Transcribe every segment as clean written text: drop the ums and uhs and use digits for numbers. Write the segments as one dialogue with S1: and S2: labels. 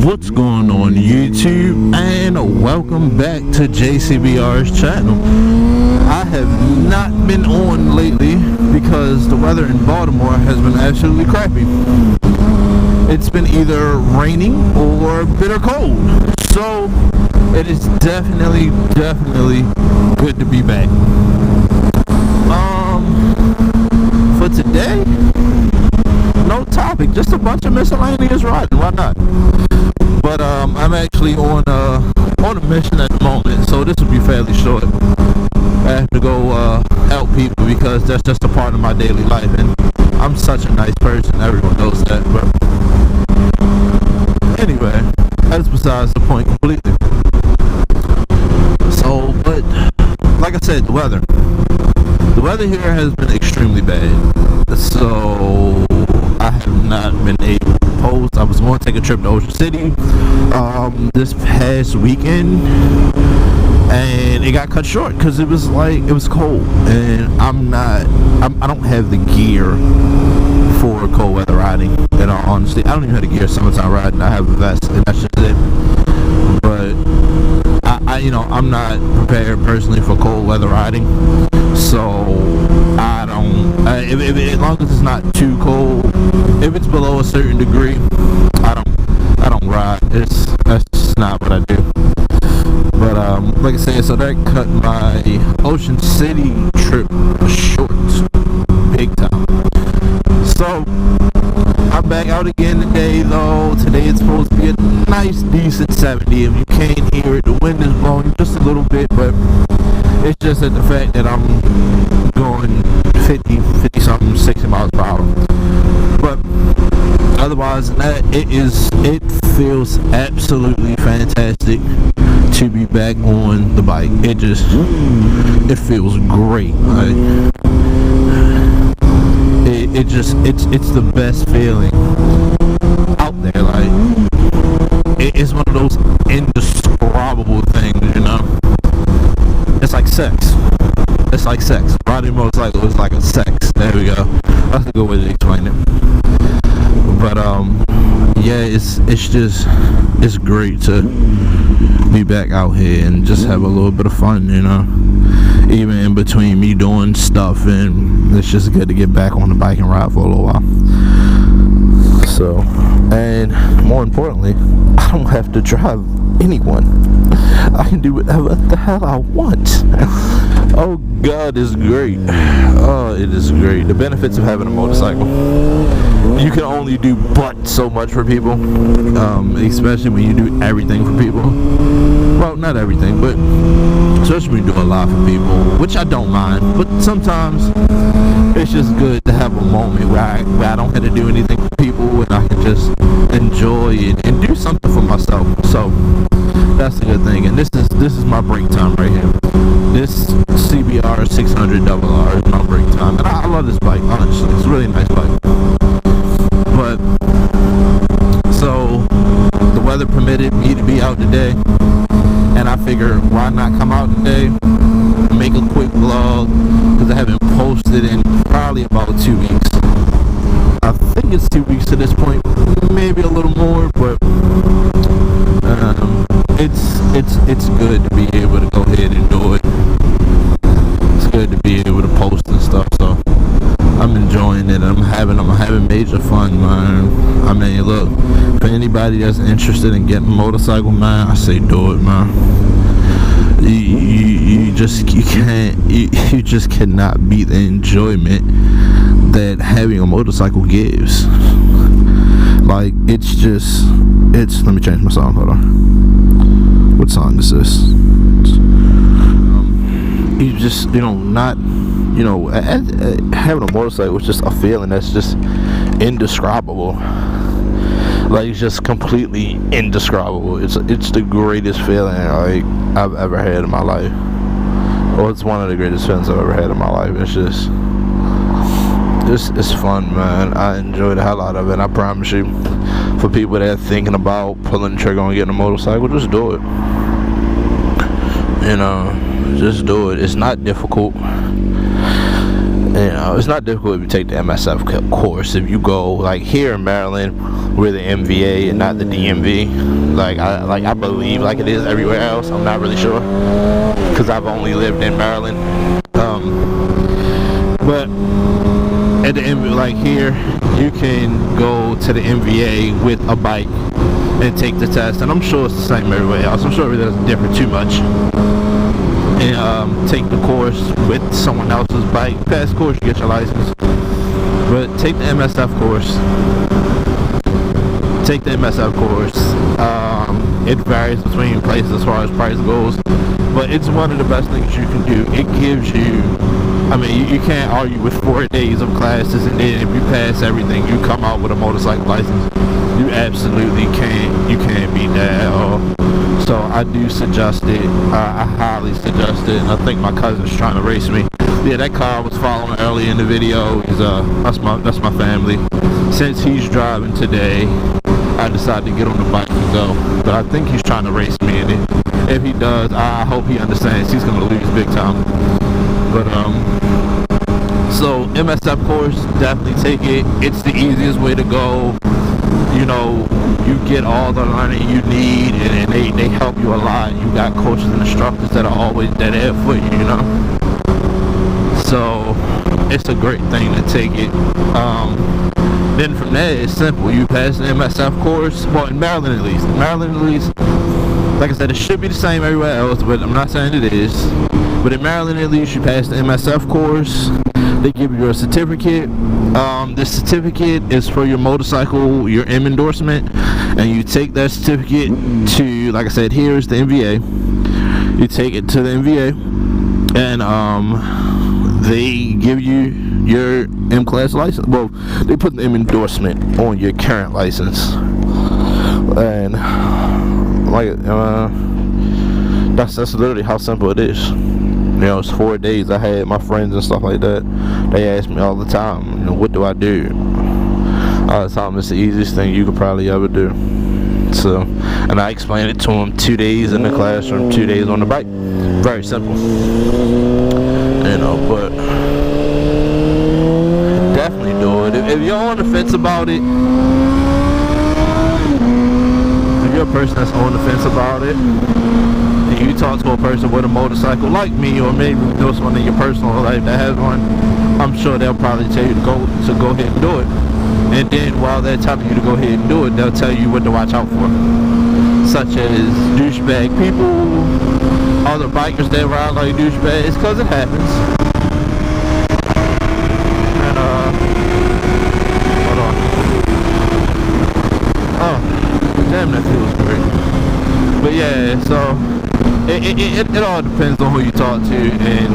S1: What's going on YouTube, and welcome back to JCBR's channel. I have not been on lately because the weather in Baltimore has been absolutely crappy. It's been either raining or bitter cold, so it is definitely good to be back. For today, no topic, just a bunch of miscellaneous riding. Why not? But I'm actually on a mission at the moment, so this will be fairly short. I have to go help people because that's just a part of my daily life, and I'm such a nice person. Everyone knows that. But anyway, that's besides the point completely. So, but like I said, the weather here has been extremely bad. So I have not been able to post. I was going to take a trip to Ocean City this past weekend, and it got cut short because it was cold, and I don't have the gear for cold weather riding. In all honesty, I don't even have the gear summertime riding. I have a vest, and that's just it. But I'm not prepared personally for cold weather riding, so I don't. As long as it's not too cold, if it's below a certain degree, I don't ride. That's just not what I do. But like I said, so that cut my Ocean City trip short, big time. So I'm back out again today, though. Today it's supposed to be a nice, decent 70. If you can't hear it, the wind is blowing just a little bit, but it's just that the fact that I'm going 50 something, 60 miles per hour. But otherwise than that, it feels absolutely fantastic to be back on the bike. It feels great. It's the best feeling out there. It's one of those indescribable things, you know. It's like sex. It's like sex. Riding a motorcycle is like a sex. There we go. That's a good way to explain it. But yeah, it's great to be back out here and just have a little bit of fun, you know. Even in between me doing stuff, and it's just good to get back on the bike and ride for a little while. So, and more importantly, I don't have to drive anyone. I can do whatever the hell I want. Oh God, it's great. Oh, it is great. The benefits of having a motorcycle. You can only do but so much for people, especially when you do everything for people. Well, not everything, but especially when you do a lot for people, which I don't mind. But sometimes it's just good to have a moment where I don't have to do anything for people, and I can just enjoy it and do something for myself. So that's a good thing. And this is my break time right here. This CBR 600RR is my break time, and I love this bike. Honestly, it's a really nice bike. But so the weather permitted me to be out today, and I figured why not come out today and make a quick vlog, because I haven't posted in probably about 2 weeks. I think it's 2 weeks to this point, maybe a little more, but it's good to be able to go ahead and do it. It's good to be able to post and stuff, so I'm enjoying it. I'm having major fun, man. I mean, look, for anybody that's interested in getting a motorcycle, man, I say do it, man. You just cannot beat the enjoyment that having a motorcycle gives. Like, let me change my song. Hold on. What song is this? Having a motorcycle is just a feeling that's just indescribable. Like, it's just completely indescribable. It's the greatest feeling I've ever had in my life. Well, it's one of the greatest feelings I've ever had in my life. It's fun, man. I enjoy the hell out of it. And I promise you, for people that are thinking about pulling the trigger on getting a motorcycle, just do it. You know, just do it. It's not difficult. You know, it's not difficult if you take the MSF course. If you go like here in Maryland, we're the MVA and not the DMV. I believe like it is everywhere else. I'm not really sure because I've only lived in Maryland. But at the MVA, like here, you can go to the MVA with a bike and take the test, and I'm sure it's the same everywhere else. I'm sure it doesn't differ too much. And take the course with someone else's bike. Pass the course, you get your license. But take the MSF course. Take the MSF course. It varies between places as far as price goes, but it's one of the best things you can do. It gives you, I mean, you can't argue with 4 days of classes, and then if you pass everything, you come out with a motorcycle license. You absolutely can't. You can't beat that at all. So I do suggest it. I highly suggest it. And I think my cousin's trying to race me. Yeah, that car I was following early in the video. That's my family. Since he's driving today, I decided to get on the bike and go. But I think he's trying to race me, and if he does, I hope he understands he's gonna lose big time. But so MSF course, definitely take it. It's the easiest way to go. You know, you get all the learning you need, and they help you a lot. You got coaches and instructors that are always there for you, you know. So it's a great thing to take it. Then from there, it's simple. You pass the MSF course. Well, in Maryland at least. Like I said, it should be the same everywhere else, but I'm not saying it is. But in Maryland at least, you pass the MSF course. They give you a certificate. This certificate is for your motorcycle, your M endorsement, and you take that certificate to, like I said, here is the MVA. You take it to the MVA, and they give you your M class license. Well, they put the M endorsement on your current license, and that's literally how simple it is. You know, it's 4 days. I had my friends and stuff like that. They ask me all the time, you know, what do I do? All the time, it's the easiest thing you could probably ever do. So, and I explained it to them. 2 days in the classroom, 2 days on the bike. Very simple. You know, but definitely do it. If you're on the fence about it, if you're a person that's on the fence about it, and you talk to a person with a motorcycle like me, or maybe know someone in your personal life that has one, I'm sure they'll probably tell you to go ahead and do it. And then while they're telling you to go ahead and do it, they'll tell you what to watch out for, such as douchebag people, other bikers that ride like douchebags, because it happens. And hold on. Oh, damn, that feels great. But yeah, so it all depends on who you talk to, and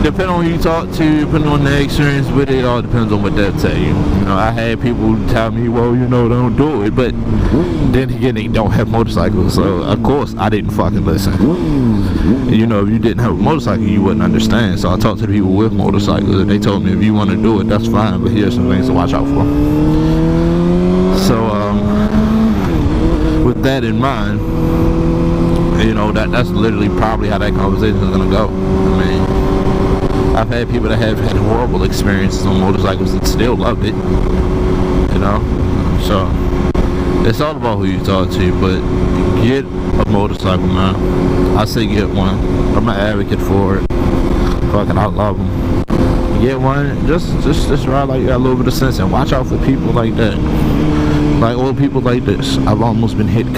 S1: depending on who you talk to, depending on the experience with it, all depends on what they'll tell you. You know, I had people tell me, well, you know, don't do it, but then again, they don't have motorcycles, so of course I didn't fucking listen. And, you know, if you didn't have a motorcycle, you wouldn't understand. So I talked to the people with motorcycles, and they told me, if you want to do it, that's fine, but here's some things to watch out for. So with that in mind, you know, that's literally probably how that conversation is gonna go. I mean, I've had people that have had horrible experiences on motorcycles and still loved it, you know. So it's all about who you talk to, but get a motorcycle, man. I say get one. I'm an advocate for it. Fucking, I love them. Get one. Just ride like you got a little bit of sense, and watch out for people like that. Like old people like this. I've almost been hit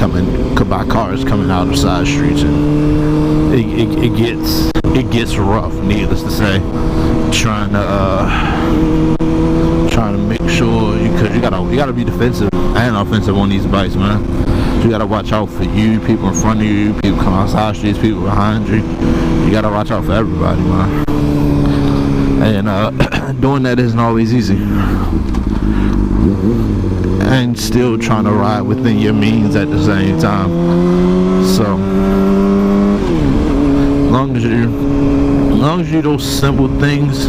S1: by cars coming out of side streets, and it gets rough, needless to say. Trying to make sure you gotta be defensive and offensive on these bikes, man. You gotta watch out for you, people in front of you, people coming out side streets, people behind you. You gotta watch out for everybody, man. And doing that isn't always easy. And still trying to ride within your means at the same time. So as long as you do those simple things,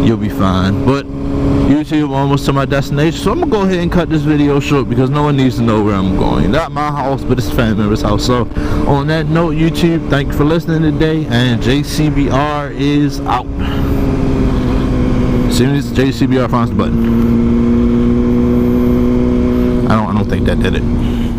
S1: you'll be fine. But YouTube, almost to my destination, so I'm gonna go ahead and cut this video short because no one needs to know where I'm going. Not my house, but it's a family member's house. So on that note, YouTube, thank you for listening today, and JCBR is out. As soon as JCBR finds the button. I don't think that did it.